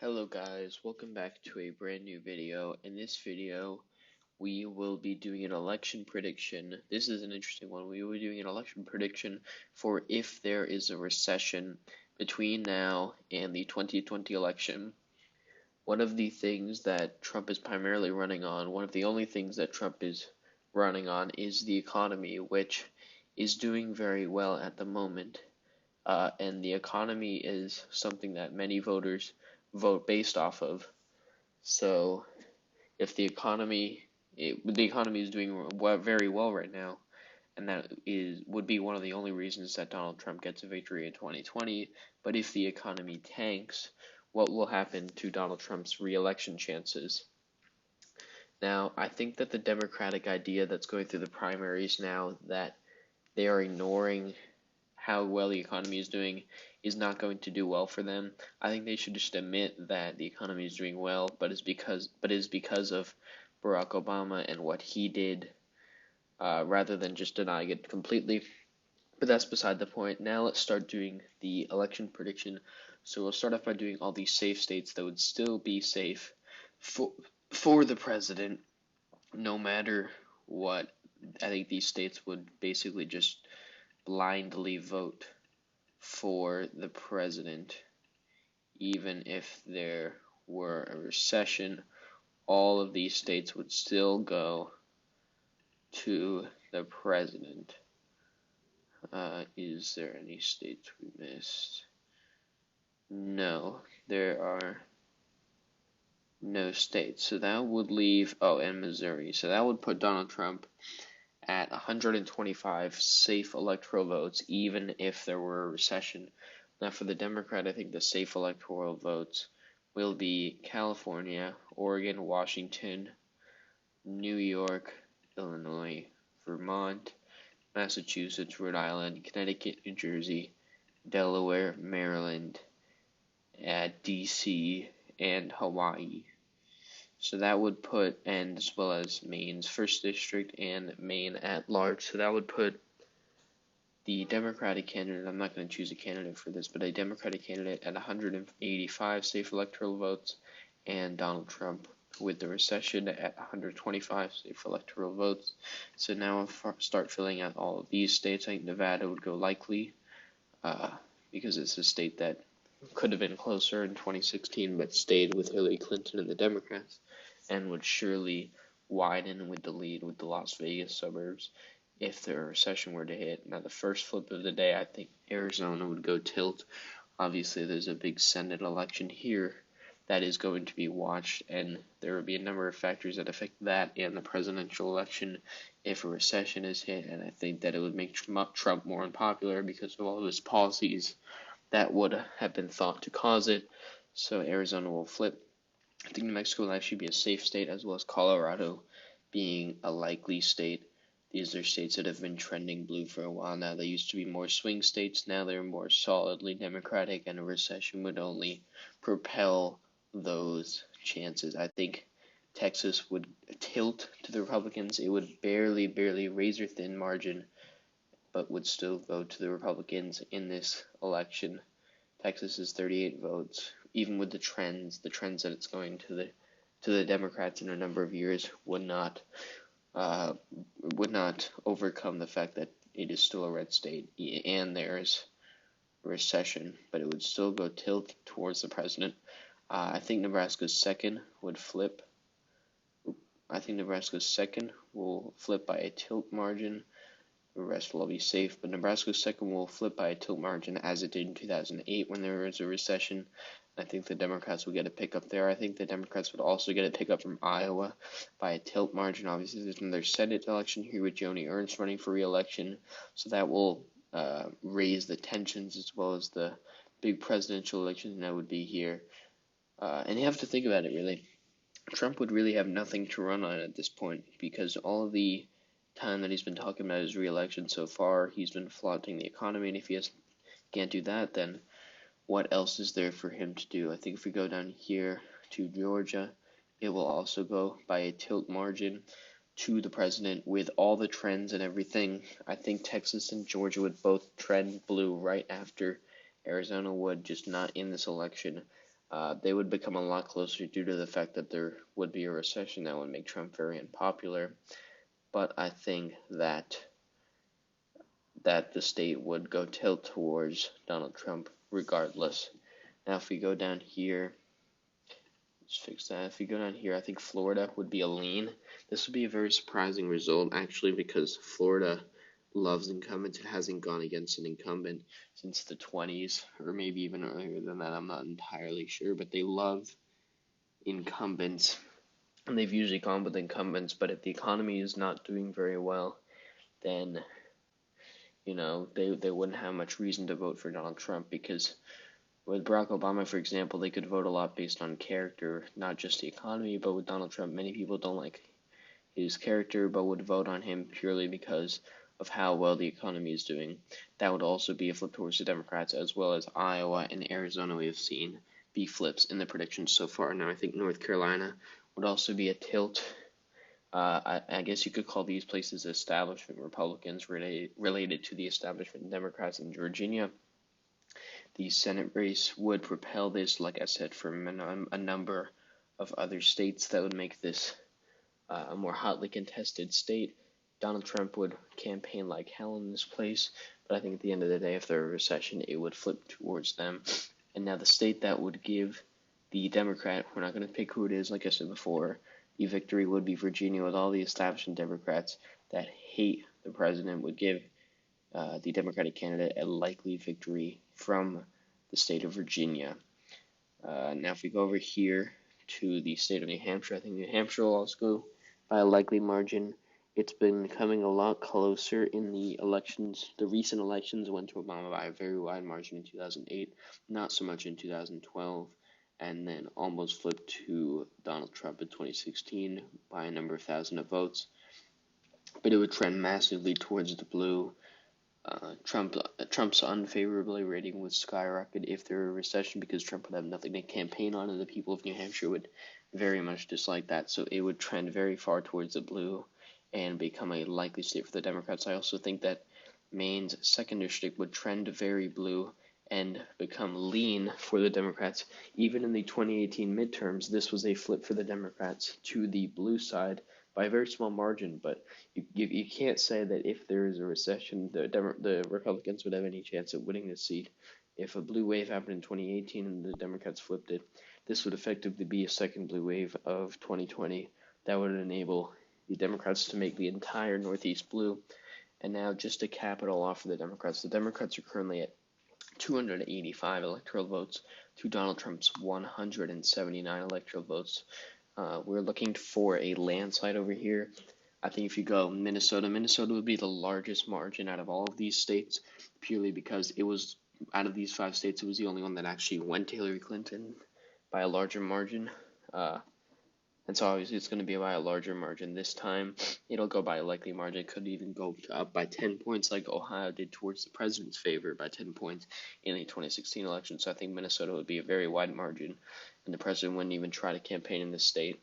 Hello guys, welcome back to a brand new video. In this video, we will be doing an election prediction. This is an interesting one. We will be doing an election prediction for if there is a recession between now and the 2020 election. One of the things that Trump is primarily running on, one of the only things that Trump is running on is the economy, which is doing very well at the moment. And the economy is something that many voters vote based off of. So if the economy is doing very well right now, and would be one of the only reasons that Donald Trump gets a victory in 2020. But if the economy tanks, what will happen to Donald Trump's re-election chances? Now, I think that the Democratic idea that's going through the primaries now, that they are ignoring how well the economy is doing, is not going to do well for them. I think they should just admit that the economy is doing well, but is because of Barack Obama and what he did, rather than just denying it completely. But that's beside the point. Now let's start doing the election prediction. So we'll start off by doing all these safe states that would still be safe for the president, no matter what. I think these states would basically just blindly vote for the president, even if there were a recession. All of these states would still go to the president. Is there any states we missed? No, there are no states. So that would leave, and Missouri. So that would put Donald Trump at 125 safe electoral votes, even if there were a recession. Now, for the Democrat, I think the safe electoral votes will be California, Oregon, Washington, New York, Illinois, Vermont, Massachusetts, Rhode Island, Connecticut, New Jersey, Delaware, Maryland, DC, and Hawaii. So that would put, and as well as Maine's 1st District and Maine at large. So that would put the Democratic candidate, I'm not going to choose a candidate for this, but a Democratic candidate at 185 safe electoral votes, and Donald Trump with the recession at 125 safe electoral votes. So now I'll start filling out all of these states. I think Nevada would go likely, because it's a state that could have been closer in 2016 but stayed with Hillary Clinton and the Democrats, and would surely widen with the lead with the Las Vegas suburbs if the recession were to hit. Now, the first flip of the day, I think Arizona would go tilt. Obviously, there's a big Senate election here that is going to be watched, and there will be a number of factors that affect that and the presidential election if a recession is hit, and I think that it would make Trump more unpopular because of all of his policies that would have been thought to cause it. So Arizona will flip. I think New Mexico will actually be a safe state, as well as Colorado being a likely state. These are states that have been trending blue for a while now. They used to be more swing states. Now they're more solidly Democratic, and a recession would only propel those chances. I think Texas would tilt to the Republicans. It would barely razor-thin margin, but would still go to the Republicans in this election. Texas is 38 votes. Even with the trends that it's going to the Democrats in a number of years would not overcome the fact that it is still a red state and there's a recession, but it would still go tilt towards the president. I think Nebraska's second would flip. I think Nebraska's second will flip by a tilt margin. The rest will all be safe, but Nebraska's second will flip by a tilt margin as it did in 2008 when there was a recession. I think the Democrats will get a pickup there. I think the Democrats would also get a pickup from Iowa by a tilt margin. Obviously, there's another Senate election here with Joni Ernst running for re-election, so that will raise the tensions as well as the big presidential election that would be here. And you have to think about it, really. Trump would really have nothing to run on at this point because all of the time that he's been talking about his re-election so far, he's been flaunting the economy, and if he can't do that, then what else is there for him to do? I think if we go down here to Georgia, it will also go by a tilt margin to the president with all the trends and everything. I think Texas and Georgia would both trend blue right after Arizona would, just not in this election. they would become a lot closer due to the fact that there would be a recession that would make Trump very unpopular. But I think that the state would go tilt towards Donald Trump regardless. Now, if we go down here, let's fix that. If we go down here, I think Florida would be a lean. This would be a very surprising result, actually, because Florida loves incumbents. It hasn't gone against an incumbent since the 20s, or maybe even earlier than that. I'm not entirely sure, but they love incumbents, and they've usually gone with incumbents. But if the economy is not doing very well, then they wouldn't have much reason to vote for Donald Trump, because with Barack Obama, for example, they could vote a lot based on character, not just the economy. But with Donald Trump, many people don't like his character, but would vote on him purely because of how well the economy is doing. That would also be a flip towards the Democrats, as well as Iowa and Arizona we have seen be flips in the predictions so far. Now, I think North Carolina would also be a tilt. I guess you could call these places establishment Republicans related to the establishment Democrats in Virginia. The Senate race would propel this, like I said, from a number of other states that would make this a more hotly contested state. Donald Trump would campaign like hell in this place, but I think at the end of the day, if there were a recession, it would flip towards them. And now the state that would give the Democrat, we're not going to pick who it is, like I said before, the victory would be Virginia, with all the establishment Democrats that hate the president would give the Democratic candidate a likely victory from the state of Virginia. Now, if we go over here to the state of New Hampshire, I think New Hampshire will also go by a likely margin. It's been coming a lot closer in the elections. The recent elections went to Obama by a very wide margin in 2008, not so much in 2012, and then almost flipped to Donald Trump in 2016 by a number of thousand of votes. But it would trend massively towards the blue. Trump's unfavorably rating would skyrocket if there were a recession, because Trump would have nothing to campaign on, and the people of New Hampshire would very much dislike that. So it would trend very far towards the blue and become a likely state for the Democrats. I also think that Maine's 2nd district would trend very blue and become lean for the Democrats. Even in the 2018 midterms, this was a flip for the Democrats to the blue side by a very small margin. But you can't say that if there is a recession, the Republicans would have any chance at winning this seat. If a blue wave happened in 2018 and the Democrats flipped it, this would effectively be a second blue wave of 2020 that would enable the Democrats to make the entire Northeast blue. And now, just to cap it all off for the Democrats are currently at 285 electoral votes to Donald Trump's 179 electoral votes. We're looking for a landslide over here. I think if you go Minnesota would be the largest margin out of all of these states, purely because it was, out of these 5 states, it was the only one that actually went to Hillary Clinton by a larger margin. And so obviously it's going to be by a larger margin this time. It'll go by a likely margin. It could even go up by 10 points like Ohio did towards the president's favor by 10 points in the 2016 election. So I think Minnesota would be a very wide margin, and the president wouldn't even try to campaign in this state.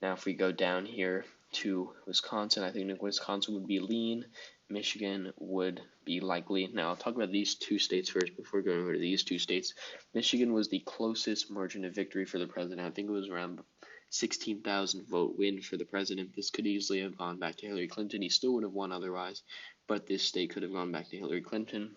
Now, if we go down here to Wisconsin, I think Wisconsin would be lean. Michigan would be likely. Now, I'll talk about these 2 states first before going over to these 2 states. Michigan was the closest margin of victory for the president. I think it was around 16,000 vote win for the president. This could easily have gone back to Hillary Clinton. He still would have won otherwise, but this state could have gone back to Hillary Clinton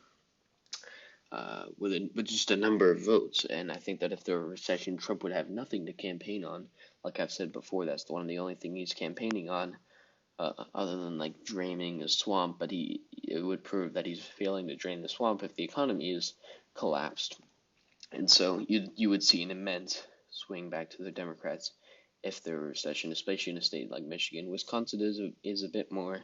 with just a number of votes. And I think that if there were a recession, Trump would have nothing to campaign on. Like I've said before, that's the only thing he's campaigning on, other than like draining a swamp. But it would prove that he's failing to drain the swamp if the economy is collapsed. And so you would see an immense swing back to the Democrats if there were a recession, especially in a state like Michigan. Wisconsin is a bit more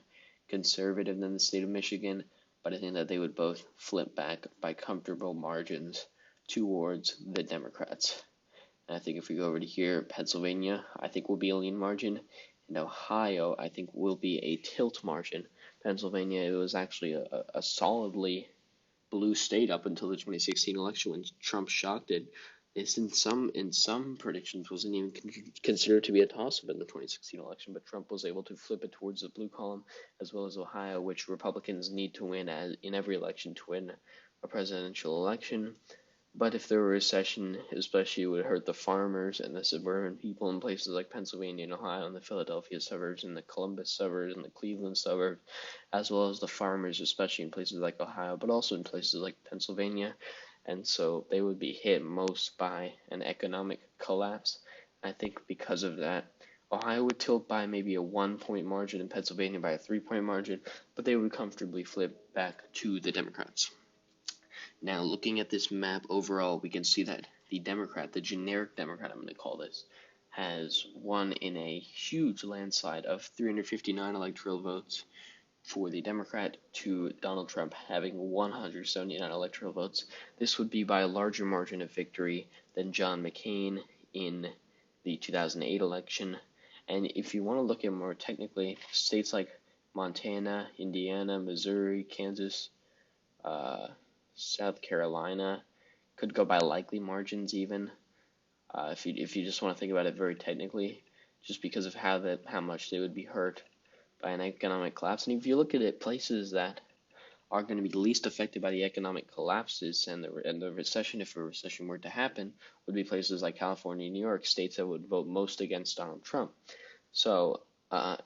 conservative than the state of Michigan, but I think that they would both flip back by comfortable margins towards the Democrats. And I think if we go over to here, Pennsylvania, I think will be a lean margin, and Ohio, I think, will be a tilt margin. Pennsylvania, it was actually a solidly blue state up until the 2016 election when Trump shocked it. It's in some predictions wasn't even considered to be a toss-up in the 2016 election, but Trump was able to flip it towards the blue column, as well as Ohio, which Republicans need to win in every election to win a presidential election. But if there were a recession, especially, it would hurt the farmers and the suburban people in places like Pennsylvania and Ohio, and the Philadelphia suburbs, and the Columbus suburbs, and the Cleveland suburbs, as well as the farmers, especially in places like Ohio, but also in places like Pennsylvania. And so they would be hit most by an economic collapse. I think because of that, Ohio would tilt by maybe a 1 point margin, and Pennsylvania by a 3 point margin, but they would comfortably flip back to the Democrats. Now, looking at this map overall, we can see that the Democrat, the generic Democrat, I'm going to call this, has won in a huge landslide of 359 electoral votes for the Democrat to Donald Trump having 179 electoral votes. This would be by a larger margin of victory than John McCain in the 2008 election. And if you want to look at more technically, states like Montana, Indiana, Missouri, Kansas, South Carolina could go by likely margins even. If you just want to think about it very technically, just because of how much they would be hurt by an economic collapse. And if you look at it, places that are going to be least affected by the economic collapses and the recession, if a recession were to happen, would be places like California and New York, states that would vote most against Donald Trump. So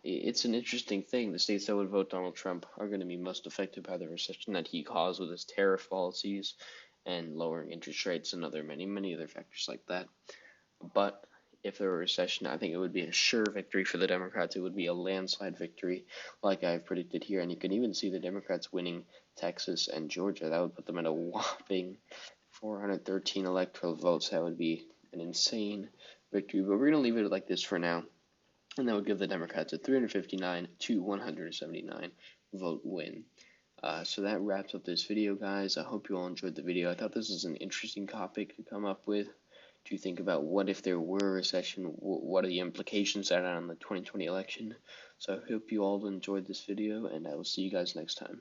it's an interesting thing. The states that would vote Donald Trump are going to be most affected by the recession that he caused with his tariff policies and lowering interest rates and many other factors like that. But if there were a recession, I think it would be a sure victory for the Democrats. It would be a landslide victory, like I've predicted here. And you can even see the Democrats winning Texas and Georgia. That would put them at a whopping 413 electoral votes. That would be an insane victory. But we're going to leave it like this for now. And that would give the Democrats a 359 to 179 vote win. So that wraps up this video, guys. I hope you all enjoyed the video. I thought this was an interesting topic to come up with, to think about what if there were a recession, what are the implications that are on the 2020 election. So I hope you all enjoyed this video, and I will see you guys next time.